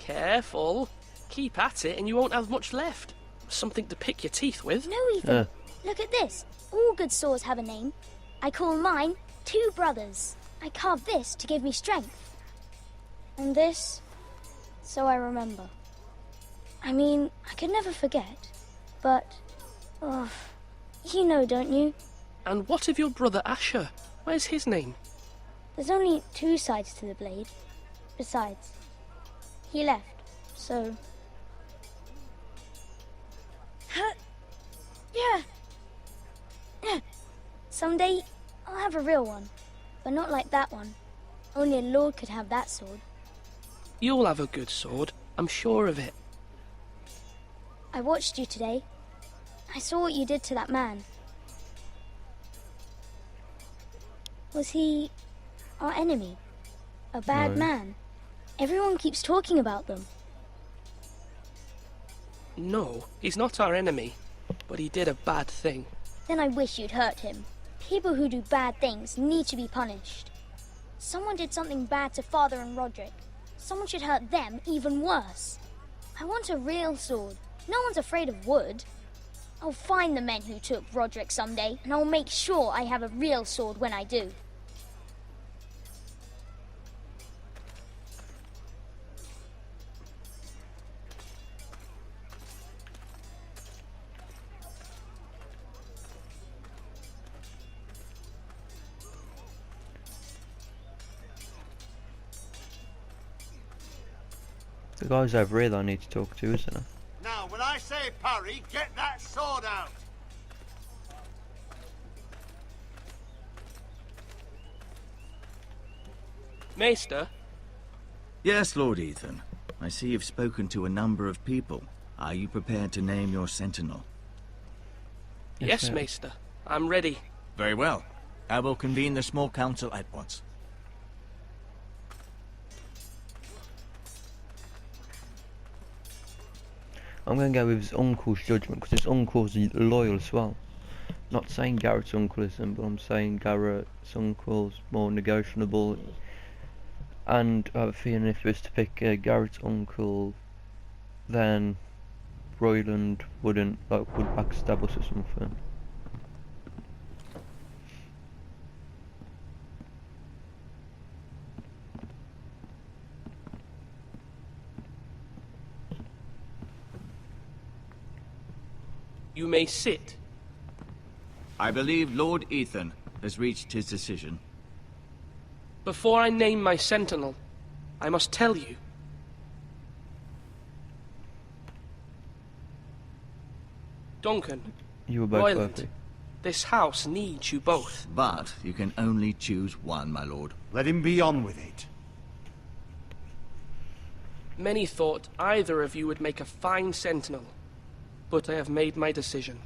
Careful. Keep at it and you won't have much left. Something to pick your teeth with. No, Ethan. Look at this. All good swords have a name. I call mine Two Brothers. I carved this to give me strength. And this, so I remember. I mean, I could never forget. But, oh, you know, don't you? And what of your brother Asher? Where's his name? There's only two sides to the blade. Besides, he left, so... Yeah. Someday, I'll have a real one. But not like that one. Only a lord could have that sword. You'll have a good sword. I'm sure of it. I watched you today. I saw what you did to that man. Was he our enemy? A bad man? Everyone keeps talking about them. No, he's not our enemy. But he did a bad thing. Then I wish you'd hurt him. People who do bad things need to be punished. Someone did something bad to Father and Roderick. Someone should hurt them even worse. I want a real sword. No one's afraid of wood. I'll find the men who took Roderick someday, and I'll make sure I have a real sword when I do. The guy's over here that I need to talk to, isn't it? Now, when I say parry, get that sword out! Maester? Yes, Lord Ethan. I see you've spoken to a number of people. Are you prepared to name your sentinel? Yes, Maester. I'm ready. Very well. I will convene the small council at once. I'm going to go with his uncle's judgment, because his uncle's loyal as well. Not saying Garrett's uncle isn't, but I'm saying Garrett's uncle's more negotiable. And I have a feeling if it was to pick Garrett's uncle, then Royland would backstab us or something. You may sit. I believe Lord Ethan has reached his decision. Before I name my sentinel, I must tell you. Duncan, You were both Royland, worthy. this house needs you both. But you can only choose one, my lord. Let him be on with it. Many thought either of you would make a fine sentinel, but I have made my decision.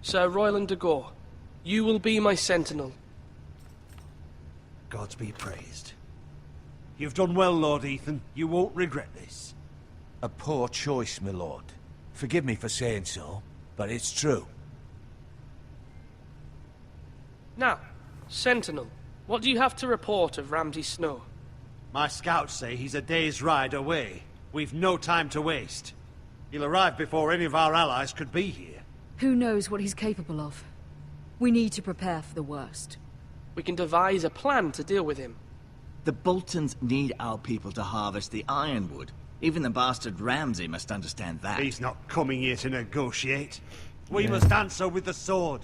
Sir Royland de Gore, you will be my sentinel. Gods be praised. You've done well, Lord Ethan. You won't regret this. A poor choice, my lord. Forgive me for saying so, but it's true. Now, sentinel, what do you have to report of Ramsay Snow? My scouts say he's a day's ride away. We've no time to waste. He'll arrive before any of our allies could be here. Who knows what he's capable of? We need to prepare for the worst. We can devise a plan to deal with him. The Boltons need our people to harvest the ironwood. Even the bastard Ramsay must understand that. He's not coming here to negotiate. We must answer with the sword.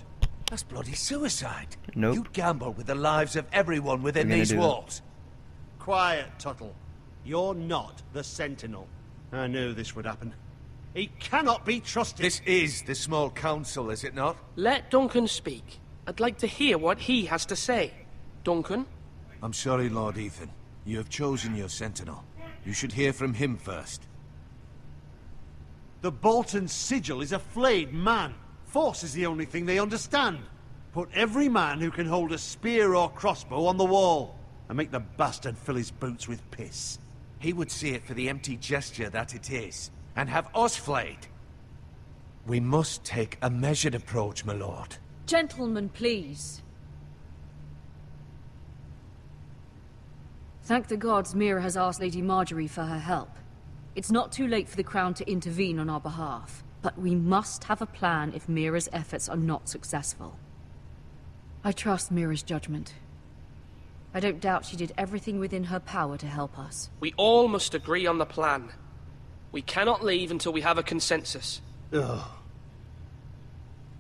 That's bloody suicide. Nope. You gamble with the lives of everyone within gonna these do it. walls. Quiet, Tuttle. You're not the Sentinel. I knew this would happen. He cannot be trusted. This is the small council, is it not? Let Duncan speak. I'd like to hear what he has to say. Duncan? I'm sorry, Lord Ethan. You have chosen your sentinel. You should hear from him first. The Bolton sigil is a flayed man. Force is the only thing they understand. Put every man who can hold a spear or crossbow on the wall, and make the bastard fill his boots with piss. He would see it for the empty gesture that it is, and have us flayed. We must take a measured approach, my lord. Gentlemen, please. Thank the gods Mira has asked Lady Marjorie for her help. It's not too late for the Crown to intervene on our behalf, but we must have a plan if Mira's efforts are not successful. I trust Mira's judgment. I don't doubt she did everything within her power to help us. We all must agree on the plan. We cannot leave until we have a consensus. Ugh.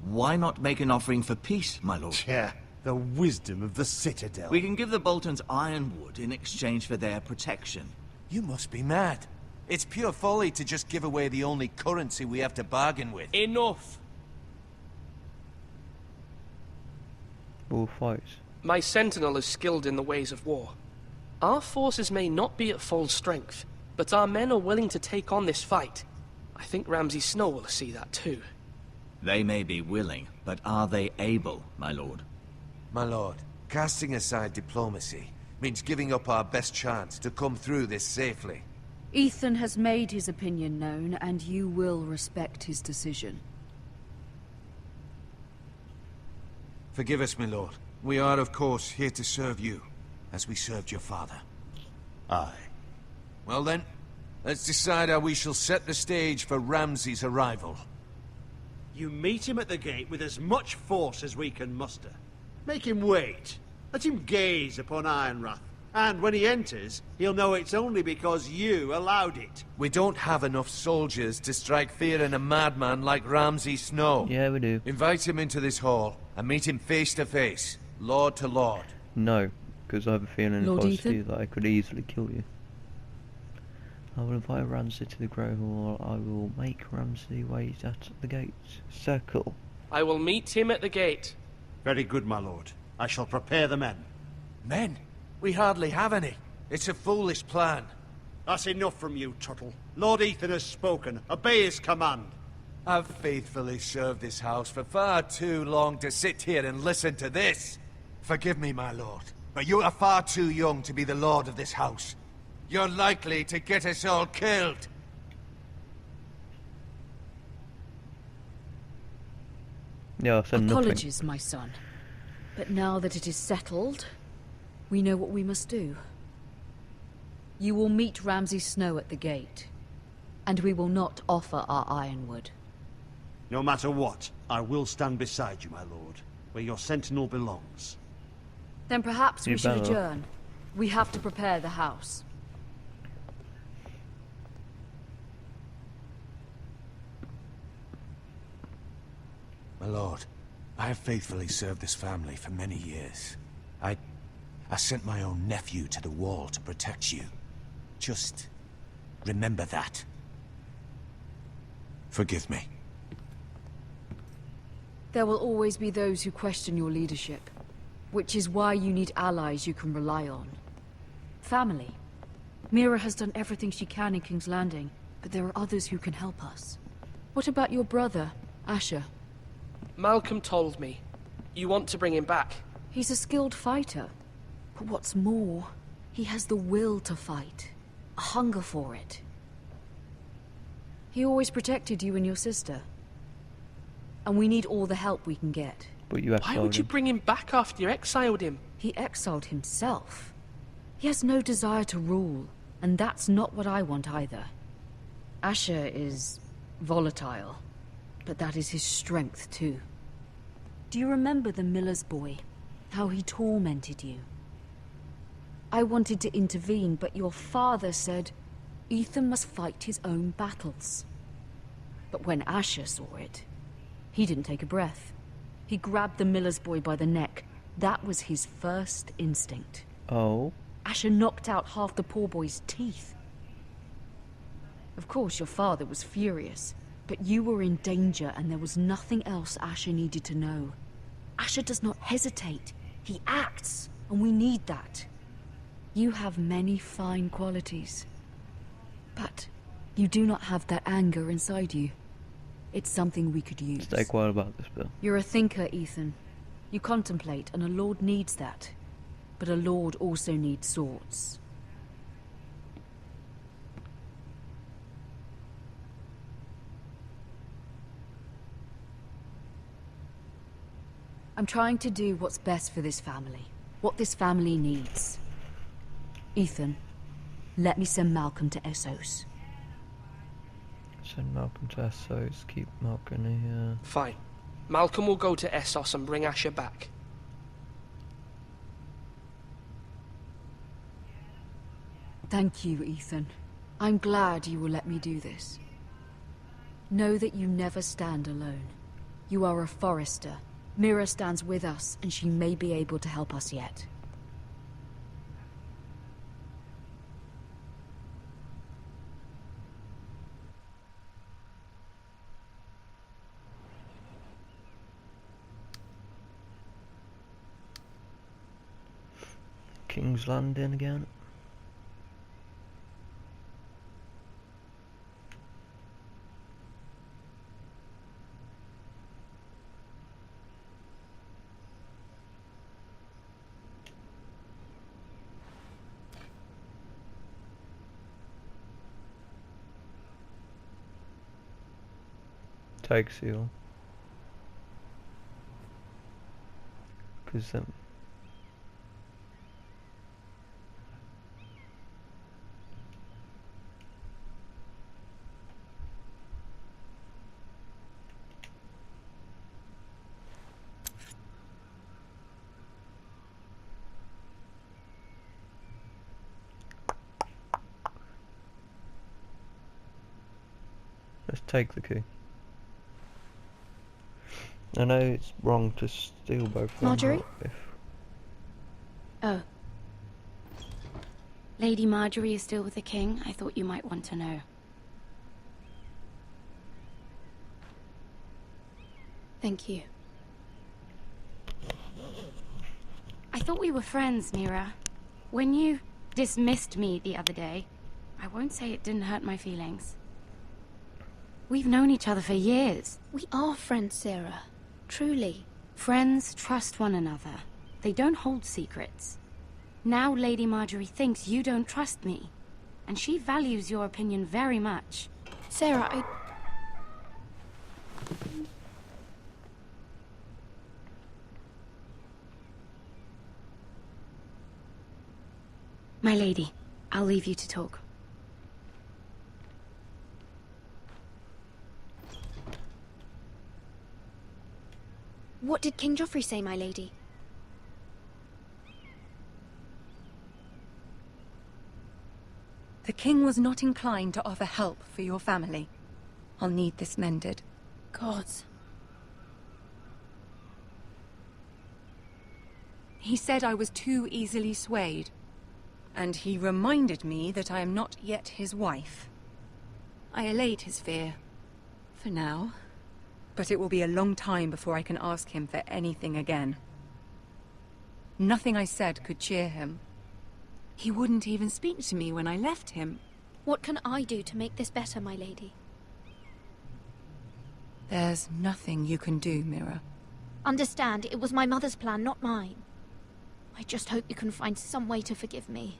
Why not make an offering for peace, my lord? Yeah, the wisdom of the Citadel. We can give the Boltons ironwood in exchange for their protection. You must be mad. It's pure folly to just give away the only currency we have to bargain with. Enough! We'll fight. My sentinel is skilled in the ways of war. Our forces may not be at full strength, but our men are willing to take on this fight. I think Ramsay Snow will see that too. They may be willing, but are they able, my lord? My lord, casting aside diplomacy means giving up our best chance to come through this safely. Ethan has made his opinion known, and you will respect his decision. Forgive us, my lord. We are, of course, here to serve you, as we served your father. Aye. Well then, let's decide how we shall set the stage for Ramsay's arrival. You meet him at the gate with as much force as we can muster. Make him wait. Let him gaze upon Ironrath. And when he enters, he'll know it's only because you allowed it. We don't have enough soldiers to strike fear in a madman like Ramsay Snow. Yeah, we do. Invite him into this hall and meet him face to face, lord to lord. No, because I have a feeling Lord if I was Ethan? to do that, I could easily kill you. I will invite Ramsay to the Grey Hall. I will make Ramsay wait at the gates. Circle. I will meet him at the gate. Very good, my lord. I shall prepare the men. Men? We hardly have any. It's a foolish plan. That's enough from you, Tuttle. Lord Ethan has spoken. Obey his command. I've faithfully served this house for far too long to sit here and listen to this. Forgive me, my lord, but you are far too young to be the lord of this house. You're likely to get us all killed. Yeah, I said nothing. Apologies, my son. But now that it is settled, we know what we must do. You will meet Ramsay Snow at the gate, and we will not offer our ironwood. No matter what, I will stand beside you, my lord, where your sentinel belongs. Then perhaps You we should better. adjourn. We have to prepare the house. My lord, I have faithfully served this family for many years. I sent my own nephew to the wall to protect you. Just remember that. Forgive me. There will always be those who question your leadership, which is why you need allies you can rely on. Family. Mira has done everything she can in King's Landing, but there are others who can help us. What about your brother, Asher? Malcolm told me. You want to bring him back. He's a skilled fighter. But what's more, he has the will to fight. A hunger for it. He always protected you and your sister. And we need all the help we can get. But you Why exiled would you him. bring him back after you exiled him? He exiled himself. He has no desire to rule, and that's not what I want either. Asher is volatile, but that is his strength too. Do you remember the miller's boy? How he tormented you? I wanted to intervene, but your father said Ethan must fight his own battles. But when Asher saw it, he didn't take a breath. He grabbed the miller's boy by the neck. That was his first instinct. Oh. Asher knocked out half the poor boy's teeth. Of course, your father was furious, but you were in danger and there was nothing else Asher needed to know. Asher does not hesitate. He acts, and we need that. You have many fine qualities, but you do not have that anger inside you. It's something we could use. Stay quiet about this, Bill. You're a thinker, Ethan. You contemplate, and a lord needs that. But a lord also needs swords. I'm trying to do what's best for this family. What this family needs. Ethan, let me send Malcolm to Essos. Send Malcolm to Essos, keep Malcolm here. Fine. Malcolm will go to Essos and bring Asher back. Thank you, Ethan. I'm glad you will let me do this. Know that you never stand alone. You are a Forrester. Mira stands with us, and she may be able to help us yet. King's Landing again. Take seal. Because let's take the key. I know it's wrong to steal both of them. Marjorie? If Oh. Lady Marjorie is still with the king? I thought you might want to know. Thank you. I thought we were friends, Mira. When you dismissed me the other day, I won't say it didn't hurt my feelings. We've known each other for years. We are friends, Sarah. Truly. Friends trust one another. They don't hold secrets. Now Lady Marjorie thinks you don't trust me, and she values your opinion very much. Sarah, My lady, I'll leave you to talk. What did King Joffrey say, my lady? The king was not inclined to offer help for your family. I'll need this mended. Gods. He said I was too easily swayed. And he reminded me that I am not yet his wife. I allayed his fear. For now. But it will be a long time before I can ask him for anything again. Nothing I said could cheer him. He wouldn't even speak to me when I left him. What can I do to make this better, my lady? There's nothing you can do, Mira. Understand, it was my mother's plan, not mine. I just hope you can find some way to forgive me.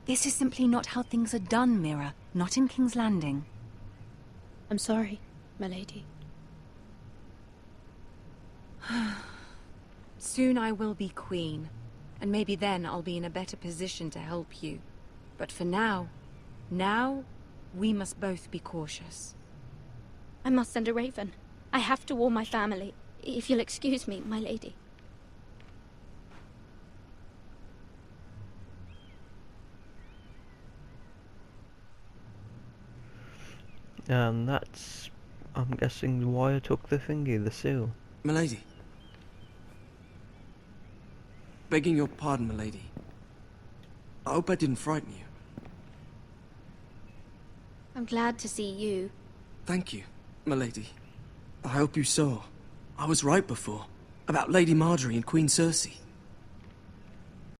This is simply not how things are done, Mira. Not in King's Landing. I'm sorry, my lady. Soon I will be queen, and maybe then I'll be in a better position to help you. But for now, we must both be cautious. I must send a raven. I have to warn my family. If you'll excuse me, my lady. And that's, I'm guessing, why I took the thingy, the seal. Milady. Begging your pardon, milady. I hope I didn't frighten you. I'm glad to see you. Thank you, milady. I hope you saw. I was right before. About Lady Marjorie and Queen Cersei.